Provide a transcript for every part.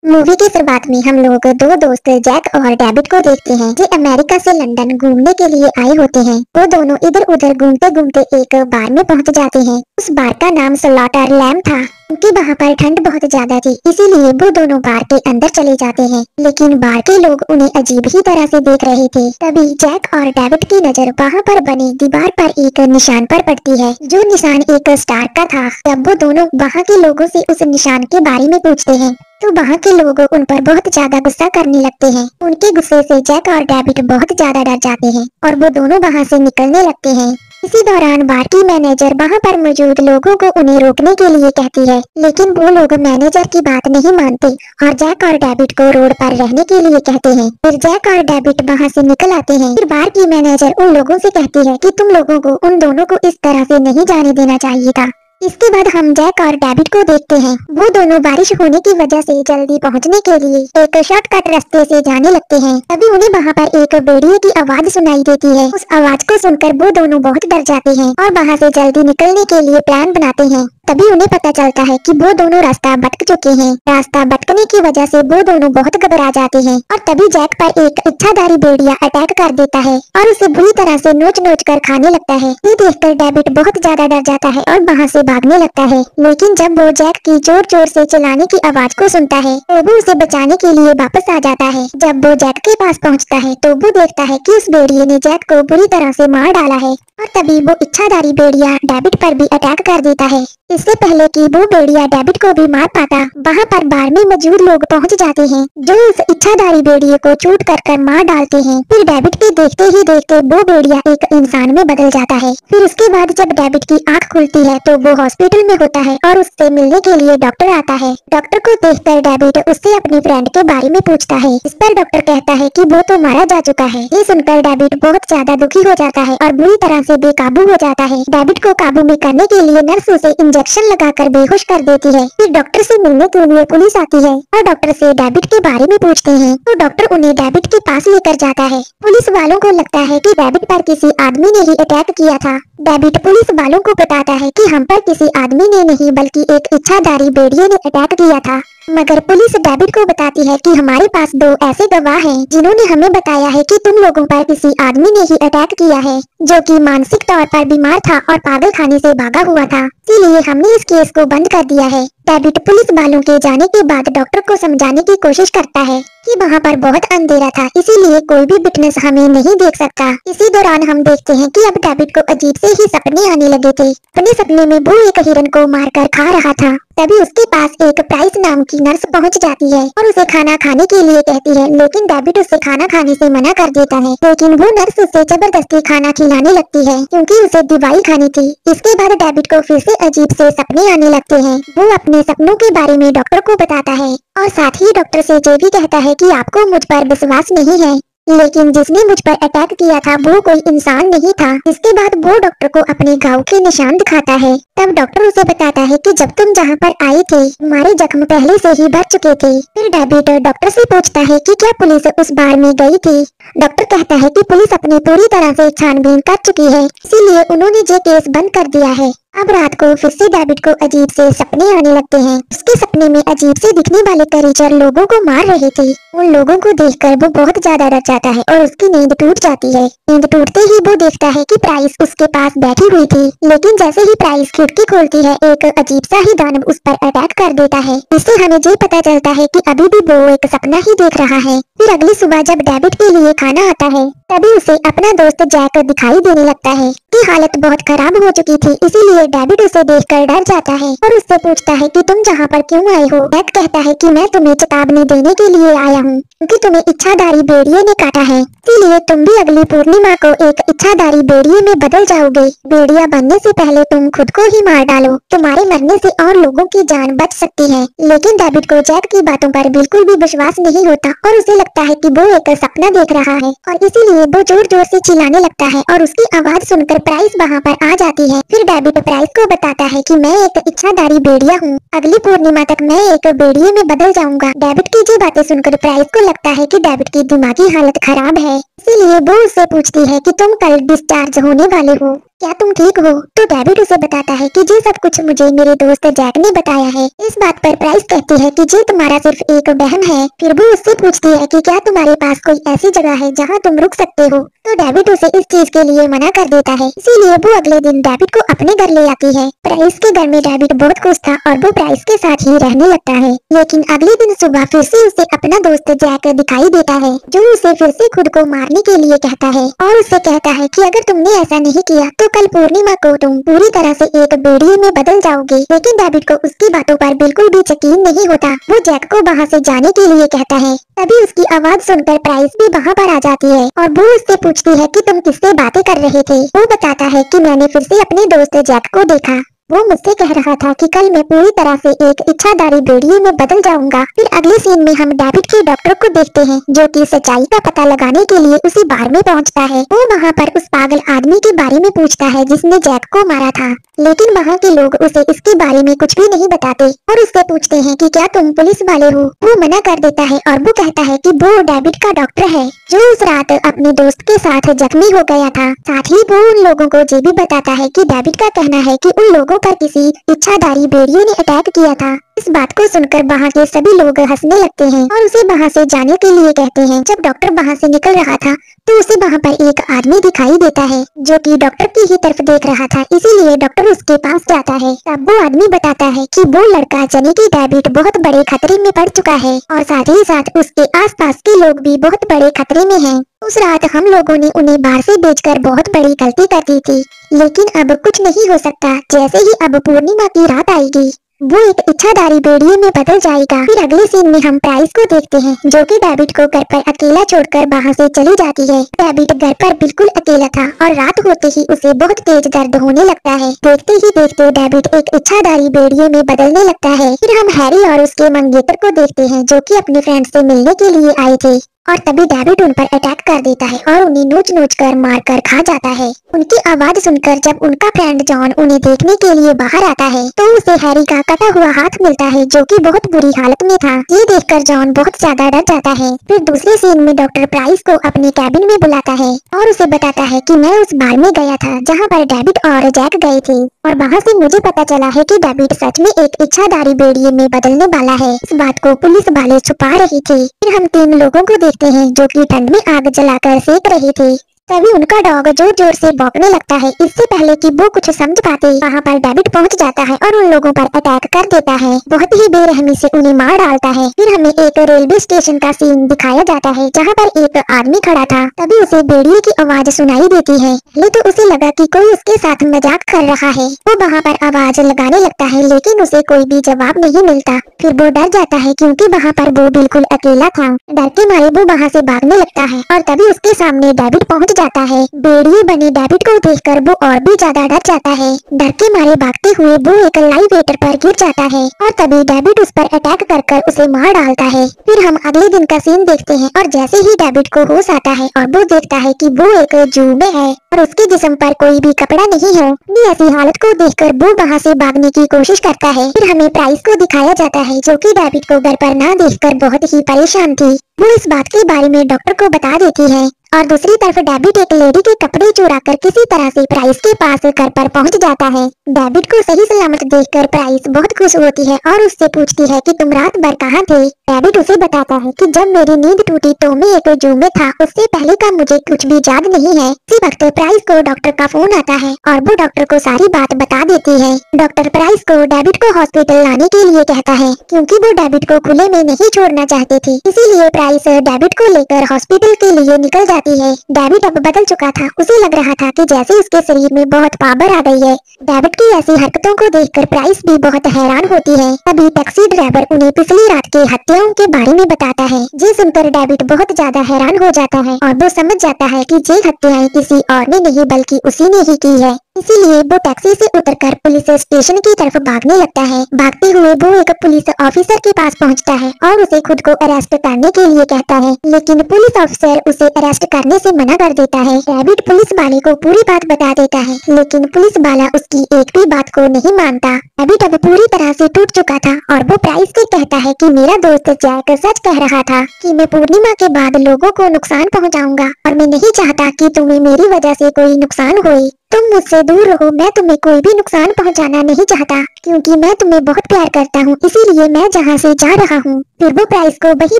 Movie की शुरुआत में हम लोग दो दोस्त जैक और डेविड को देखते हैं जो अमेरिका से लंदन घूमने के लिए आए होते हैं। वो दोनों इधर उधर घूमते घूमते एक बार में पहुंच जाते हैं। उस बार का नाम स्लॉटर लैम था क्योंकि वहाँ पर ठंड बहुत ज्यादा थी, इसीलिए वो दोनों बार के अंदर चले जाते हैं। लेकिन बार के लोग उन्हें अजीब ही तरह से देख रहे थे। तभी जैक और डेविड की नजर वहाँ पर बनी दीवार पर एक निशान पर पड़ती है, जो निशान एक स्टार का था। जब वो दोनों वहाँ के लोगों से उस निशान के बारे में पूछते हैं तो वहाँ के लोग उन पर बहुत ज्यादा गुस्सा करने लगते हैं। उनके गुस्से से जैक और डेविड बहुत ज्यादा डर जाते हैं और वो दोनों वहाँ से निकलने लगते हैं। इसी दौरान बार की मैनेजर वहाँ पर मौजूद लोगों को उन्हें रोकने के लिए कहती है, लेकिन वो लोग मैनेजर की बात नहीं मानते और जैक और डेविड को रोड पर रहने के लिए कहते हैं। फिर जैक और डेविड वहाँ से निकल आते हैं। फिर बार की मैनेजर उन लोगों से कहती है कि तुम लोगों को उन दोनों को इस तरह से नहीं जाने देना चाहिए था। इसके बाद हम जैक और डेविड को देखते हैं। वो दोनों बारिश होने की वजह से जल्दी पहुंचने के लिए एक शॉर्टकट रास्ते से जाने लगते हैं। तभी उन्हें वहां पर एक भेड़िए की आवाज सुनाई देती है। उस आवाज को सुनकर वो दोनों बहुत डर जाते हैं और वहां से जल्दी निकलने के लिए प्लान बनाते हैं। तभी उन्हें पता चलता है कि वो दोनों रास्ता भटक चुके हैं। रास्ता भटकने की वजह से वो दोनों बहुत घबरा जाते हैं और तभी जैक पर एक इच्छाधारी भेड़िया अटैक कर देता है और उसे बुरी तरह से नोच नोच कर खाने लगता है। ये देखकर डेविड बहुत ज्यादा डर जाता है और वहाँ से भागने लगता है। लेकिन जब वो जैक की जोर जोर से चिल्लाने की आवाज को सुनता है तो वो उसे बचाने के लिए वापस आ जाता है। जब वो जैक के पास पहुँचता है तो वो देखता है कि उस भेड़िए ने जैक को बुरी तरह से मार डाला है और तभी वो इच्छाधारी भेड़िया डेविड पर भी अटैक कर देता है। इससे पहले कि वो भेड़िया डेविड को भी मार पाता, वहाँ पर बार में मौजूद लोग पहुँच जाते हैं जो उस इच्छाधारी भेड़िए को चूट कर मार डालते हैं। फिर डेविड के देखते ही देखते वो भेड़िया एक इंसान में बदल जाता है। फिर उसके बाद जब डेविड की आंख खुलती है तो वो हॉस्पिटल में होता है और उससे मिलने के लिए डॉक्टर आता है। डॉक्टर को देखकर डेविड उससे अपनी फ्रेंड के बारे में पूछता है। इस पर डॉक्टर कहता है कि वो तो मारा जा चुका है। ये सुनकर डेविड बहुत ज्यादा दुखी हो जाता है और बुरी तरह से बेकाबू हो जाता है। डेविड को काबू में करने के लिए नर्स उसे इंजेक्शन लगाकर बेहोश कर देती है। फिर डॉक्टर से मिलने के लिए पुलिस आती है और डॉक्टर से डेविड के बारे में पूछते हैं तो डॉक्टर उन्हें डेविड के पास लेकर जाता है। पुलिस वालों को लगता है कि डेविड पर किसी आदमी ने ही अटैक किया था। डेविड पुलिस वालों को बताता है कि हम पर किसी आदमी ने नहीं बल्कि एक इच्छाधारी भेड़िए ने अटैक किया था। मगर पुलिस डेविड को बताती है कि हमारे पास दो ऐसे गवाह हैं जिन्होंने हमें बताया है कि तुम लोगों पर किसी आदमी ने ही अटैक किया है जो कि मानसिक तौर पर बीमार था और पागल खाने से भागा हुआ था। इसीलिए हमने इस केस को बंद कर दिया है। डेविड पुलिस वालों के जाने के बाद डॉक्टर को समझाने की कोशिश करता है कि वहाँ पर बहुत अंधेरा था, इसीलिए कोई भी विटनेस हमें नहीं देख सकता। इसी दौरान हम देखते हैं कि अब डेविड को अजीब से ही सपने आने लगे थे। अपने सपने में वो एक हिरन को मारकर खा रहा था। तभी उसके पास एक प्राइस नाम की नर्स पहुंच जाती है और उसे खाना खाने के लिए कहती है, लेकिन डेविड उससे खाना खाने से मना कर देता है। लेकिन वो नर्स उसे जबरदस्ती खाना खिलाने लगती है क्योंकि उसे दवाई खानी थी। इसके बाद डेविड को फिर से अजीब से सपने आने लगते हैं। वो अपने सपनों के बारे में डॉक्टर को बताता है और साथ ही डॉक्टर से ये भी कहता है कि आपको मुझ पर विश्वास नहीं है, लेकिन जिसने मुझ पर अटैक किया था वो कोई इंसान नहीं था। इसके बाद वो डॉक्टर को अपने घाव के निशान दिखाता है। तब डॉक्टर उसे बताता है कि जब तुम जहाँ पर आए थे तुम्हारे जख्म पहले से ही भर चुके थे। फिर डेविड डॉक्टर से पूछता है कि क्या पुलिस उस बार में गई थी। डॉक्टर कहता है कि पुलिस अपनी पूरी तरह से छानबीन कर चुकी है, इसीलिए उन्होंने ये केस बंद कर दिया है। अब रात को फिर से डेविड को अजीब से सपने आने लगते हैं। उसके सपने में अजीब से दिखने वाले क्रीचर लोगों को मार रहे थे। उन लोगों को देखकर वो बहुत ज्यादा डर जाता है और उसकी नींद टूट जाती है। नींद टूटते ही वो देखता है कि प्राइस उसके पास बैठी हुई थी, लेकिन जैसे ही प्राइस खिड़की खोलती है एक अजीब सा ही दानव उस पर अटैक कर देता है। इससे हमें ये पता चलता है कि अभी भी वो एक सपना ही देख रहा है। फिर अगली सुबह जब डेविड के लिए खाना आता है तभी उसे अपना दोस्त जैक दिखाई देने लगता है कि हालत बहुत खराब हो चुकी थी, इसीलिए डेविड उसे देखकर डर जाता है और उससे पूछता है कि तुम यहाँ पर क्यों आए हो। जैक कहता है कि मैं तुम्हें चेतावनी देने के लिए आया हूँ क्योंकि तुम्हें इच्छाधारी भेड़िए ने काटा है, इसीलिए तुम भी अगली पूर्णिमा को एक इच्छाधारी भेड़िए में बदल जाओगे। भेड़िया बनने से पहले तुम खुद को ही मार डालो, तुम्हारे मरने से और लोगों की जान बच सकती है। लेकिन डेविड को जैक की बातों पर बिल्कुल भी विश्वास नहीं होता और उसे लगता है कि वो एक सपना देख रहा है और इसीलिए वो जोर जोर से चिल्लाने लगता है और उसकी आवाज सुनकर प्राइस वहाँ पर आ जाती है। फिर डेविड प्राइस को बताता है कि मैं एक इच्छाधारी भेड़िया हूँ, अगली पूर्णिमा तक मैं एक भेड़िए में बदल जाऊंगा। डेविड की ये बातें सुनकर प्राइस को लगता है कि डेविड की दिमागी हालत खराब है, इसीलिए वो उससे पूछती है कि तुम कल डिस्चार्ज होने वाले हो। क्या तुम ठीक हो? तो डेविड उसे बताता है कि ये सब कुछ मुझे मेरे दोस्त जैक ने बताया है। इस बात पर प्राइस कहती है कि ये तुम्हारा सिर्फ एक वहम है। फिर वो उससे पूछती है कि क्या तुम्हारे पास कोई ऐसी जगह है जहाँ तुम रुक सकते हो। तो डेविड उसे इस चीज के लिए मना कर देता है, इसीलिए वो अगले दिन डेविड को अपने घर ले आती है। प्राइस के घर में डेविड बहुत खुश था और वो प्राइस के साथ ही रहने लगता है। लेकिन अगले दिन सुबह फिर से उसे अपना दोस्त जैक दिखाई देता है, जो उसे फिर से खुद को मारने के लिए कहता है और उससे कहता है कि अगर तुमने ऐसा नहीं किया तो कल पूर्णिमा को तुम पूरी तरह से एक भेड़िए में बदल जाओगे। लेकिन डेविड को उसकी बातों पर बिल्कुल भी यकीन नहीं होता। वो जैक को वहाँ से जाने के लिए कहता है। तभी उसकी आवाज सुनकर प्राइस भी वहाँ पर आ जाती है और वो उससे पूछती है कि तुम किससे बातें कर रहे थे। वो बताता है कि मैंने फिर से अपने दोस्त जैक को देखा। वो मुझसे कह रहा था कि कल मैं पूरी तरह से एक इच्छाधारी भेड़िए में बदल जाऊंगा। फिर अगले सीन में हम डेविड के डॉक्टर को देखते हैं, जो कि सच्चाई का पता लगाने के लिए उसी बार में पहुंचता है। वो वहां पर उस पागल आदमी के बारे में पूछता है जिसने जैक को मारा था, लेकिन वहाँ के लोग उसे इसके बारे में कुछ भी नहीं बताते और उससे पूछते हैं कि क्या तुम पुलिस वाले हो। वो मना कर देता है और वो कहता है कि वो डेविड का डॉक्टर है, जो उस रात अपने दोस्त के साथ जख्मी हो गया था। साथ ही वो उन लोगों को ये भी बताता है कि डेविड का कहना है कि उन लोगों पर किसी इच्छाधारी भेड़िए ने अटैक किया था। इस बात को सुनकर वहाँ के सभी लोग हंसने लगते हैं और उसे वहाँ से जाने के लिए कहते हैं। जब डॉक्टर वहाँ से निकल रहा था तो उसे वहाँ पर एक आदमी दिखाई देता है, जो कि डॉक्टर की ही तरफ देख रहा था, इसीलिए डॉक्टर उसके पास जाता है। तब वो आदमी बताता है कि वो लड़का यानी कि डेविड बहुत बड़े खतरे में पड़ चुका है और साथ ही साथ उसके आसपास के लोग भी बहुत बड़े खतरे में हैं। उस रात हम लोगों ने उन्हें बाहर से बेचकर बहुत बड़ी गलती कर दी थी, लेकिन अब कुछ नहीं हो सकता। जैसे ही अब पूर्णिमा की रात आएगी वो एक इच्छाधारी भेड़िए में बदल जाएगा। फिर अगले सीन में हम प्राइस को देखते हैं, जो कि डेविड को घर पर अकेला छोड़कर वहाँ से चली जाती है। डेविड घर पर बिल्कुल अकेला था और रात होते ही उसे बहुत तेज दर्द होने लगता है। देखते ही देखते डेविड एक इच्छाधारी भेड़िए में बदलने लगता है। फिर हम हैरी और उसके मंगेतर को देखते हैं, जो कि अपने फ्रेंड से मिलने के लिए आए थे और तभी डेविड उन पर अटैक कर देता है और उन्हें नोच नोच कर मार कर खा जाता है। उनकी आवाज सुनकर जब उनका फ्रेंड जॉन उन्हें देखने के लिए बाहर आता है तो उसे हैरी का कटा हुआ हाथ मिलता है, जो कि बहुत बुरी हालत में था। ये देखकर जॉन बहुत ज्यादा डर जाता है। फिर दूसरे सीन में डॉक्टर प्राइस को अपने कैबिन में बुलाता है और उसे बताता है कि मैं उस बार में गया था जहाँ पर डेविड और जैक गए थे और वहाँ से मुझे पता चला है कि डेविड सच में एक इच्छाधारी भेड़िए में बदलने वाला है। इस बात को पुलिस वाले छुपा रही थी। फिर हम 3 लोगों को देखते हैं, जो कि ठंड में आग जलाकर सेक रहे थे। तभी उनका डॉग जोर जोर से भौंकने लगता है। इससे पहले कि वो कुछ समझ पाते, वहाँ पर डेविड पहुँच जाता है और उन लोगों पर अटैक कर देता है। बहुत ही बेरहमी से उन्हें मार डालता है। फिर हमें एक रेलवे स्टेशन का सीन दिखाया जाता है, जहाँ पर एक आदमी खड़ा था। तभी उसे भेड़िए की आवाज सुनाई देती है। पहले तो उसे लगा कि कोई उसके साथ मजाक कर रहा है। वो वहाँ पर आवाज लगाने लगता है, लेकिन उसे कोई भी जवाब नहीं मिलता। फिर वो डर जाता है, क्योंकि वहाँ पर वो बिल्कुल अकेला था। डर के मारे वो वहाँ से भागने लगता है और तभी उसके सामने डेविड पहुँच जाता है। भेड़िए बने डेविड को देखकर वो और भी ज्यादा डर जाता है। डर के मारे भागते हुए वो एक लाइव वेटर पर गिर जाता है और तभी डेविड उस पर अटैक कर उसे मार डालता है। फिर हम अगले दिन का सीन देखते हैं और जैसे ही डेविड को होश आता है और वो देखता है कि वो एक जू में है और उसके जिस्म पर कोई भी कपड़ा नहीं है। ऐसी हालत को देखकर वो वहाँ से भागने की कोशिश करता है। फिर हमें प्राइस को दिखाया जाता है, जो कि डेविड को घर पर ना देखकर बहुत ही परेशान थी। वो इस बात के बारे में डॉक्टर को बता देती है और दूसरी तरफ डेविड एक लेडी के कपड़े चुराकर किसी तरह से प्राइस के पास घर पर पहुंच जाता है। डेविड को सही सलामत देखकर प्राइस बहुत खुश होती है और उससे पूछती है कि तुम रात भर कहाँ थे। डेविड उसे बताता है कि जब मेरी नींद टूटी तो मैं एक जू में था, उससे पहले का मुझे कुछ भी याद नहीं है। इसी वक्त प्राइस को डॉक्टर का फोन आता है और वो डॉक्टर को सारी बात बता देती है। डॉक्टर प्राइस को डेविड को हॉस्पिटल लाने के लिए कहता है, क्योंकि वो डेविड को खुले में नहीं छोड़ना चाहते थे। इसीलिए प्राइस डेविड को लेकर हॉस्पिटल के लिए निकल जाती है। डेविड अब बदल चुका था। उसे लग रहा था कि जैसे उसके शरीर में बहुत पावर आ गई है। डेविड की ऐसी हरकतों को देखकर प्राइस भी बहुत हैरान होती है। तभी टैक्सी ड्राइवर उन्हें पिछली रात की हत्याओं के बारे में बताता है। ये सुनकर डेविड बहुत ज्यादा हैरान हो जाता है और वो समझ जाता है कि ये हत्याएं किसी और ने नहीं बल्कि उसी ने ही की है। इसीलिए वो टैक्सी से उतरकर पुलिस स्टेशन की तरफ भागने लगता है। भागते हुए वो एक पुलिस ऑफिसर के पास पहुंचता है और उसे खुद को अरेस्ट करने के लिए कहता है, लेकिन पुलिस ऑफिसर उसे अरेस्ट करने से मना कर देता है। डेविड पुलिस वाले को पूरी बात बता देता है, लेकिन पुलिस वाला उसकी एक भी बात को नहीं मानता। डेविड अब पूरी तरह से टूट चुका था और वो प्राइस से कहता है कि मेरा दोस्त जैक सच कह रहा था कि मैं पूर्णिमा के बाद लोगों को नुकसान पहुंचाऊंगा और मैं नहीं चाहता कि तुम्हें मेरी वजह से कोई नुकसान होए। तुम तुम मुझसे दूर रहो, मैं तुम्हें कोई भी नुकसान पहुंचाना नहीं चाहता, क्योंकि मैं तुम्हें बहुत प्यार करता हूँ, इसीलिए मैं जहाँ से जा रहा हूँ। फिर वो प्राइस को वहीं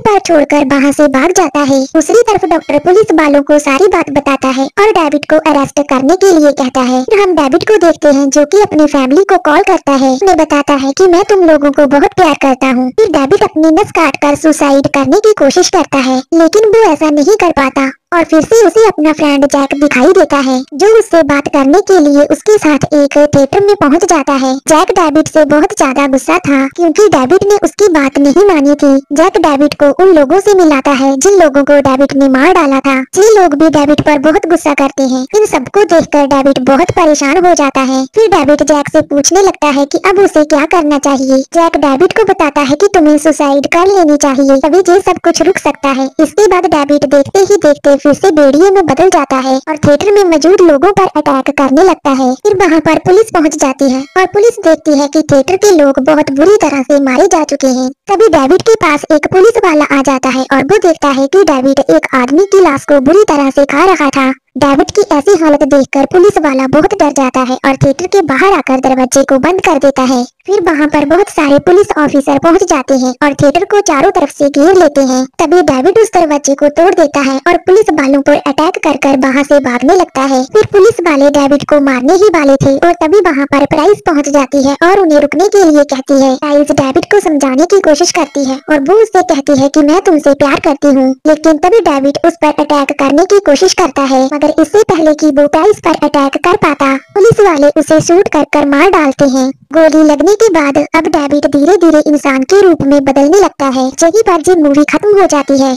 पर छोड़कर वहाँ से भाग जाता है। दूसरी तरफ डॉक्टर पुलिस वालों को सारी बात बताता है और डेविड को अरेस्ट करने के लिए कहता है। फिर हम डेविड को देखते हैं जो कि अपनी फैमिली को कॉल करता है, उन्हें बताता है कि मैं तुम लोगों को बहुत प्यार करता हूँ। फिर डेविड अपनी नस काट कर सुसाइड करने की कोशिश करता है, लेकिन वो ऐसा नहीं कर पाता और फिर से उसे अपना फ्रेंड जैक दिखाई देता है, जो उससे बात करने के लिए उसके साथ एक थिएटर में पहुंच जाता है। जैक डेविड से बहुत ज्यादा गुस्सा था क्योंकि डेविड ने उसकी बात नहीं मानी थी। जैक डेविड को उन लोगों से मिलाता है जिन लोगों को डेविड ने मार डाला था। ये लोग भी डेविड पर बहुत गुस्सा करते हैं। इन सबको देखकर डेविड बहुत परेशान हो जाता है। फिर डेविड जैक से पूछने लगता है कि अब उसे क्या करना चाहिए। जैक डेविड को बताता है कि तुम्हें सुसाइड कर लेनी चाहिए, तभी ये सब कुछ रुक सकता है। इसके बाद डेविड देखते ही देखते फिर से भेड़िए में बदल जाता है और थिएटर में मौजूद लोगों पर अटैक करने लगता है। फिर वहाँ पर पुलिस पहुँच जाती है और पुलिस देखती है कि थिएटर के लोग बहुत बुरी तरह से मारे जा चुके हैं। तभी डेविड के पास एक पुलिस वाला आ जाता है और वो देखता है कि डेविड एक आदमी की लाश को बुरी तरह से खा रहा था। डेविड की ऐसी हालत देखकर पुलिस वाला बहुत डर जाता है और थिएटर के बाहर आकर दरवाजे को बंद कर देता है। फिर वहाँ पर बहुत सारे पुलिस ऑफिसर पहुँच जाते हैं और थिएटर को चारों तरफ से घेर लेते हैं। तभी डेविड उस दरवाजे को तोड़ देता है और पुलिस वालों पर अटैक कर वहाँ से भागने लगता है। फिर पुलिस वाले डेविड को मारने ही वाले थे और तभी वहाँ पर प्राइस पहुँच जाती है और उन्हें रुकने के लिए कहती है। प्राइस डेविड को समझाने की कोशिश करती है और वो उससे कहती है कि मैं तुमसे प्यार करती हूँ, लेकिन तभी डेविड उस पर अटैक करने की कोशिश करता है, मगर इससे पहले कि वो प्राइस पर अटैक कर पाता, पुलिस वाले उसे शूट कर मार डालते हैं। गोली लगने के बाद अब डेविड धीरे धीरे इंसान के रूप में बदलने लगता है। यहीं पर ये मूवी खत्म हो जाती है।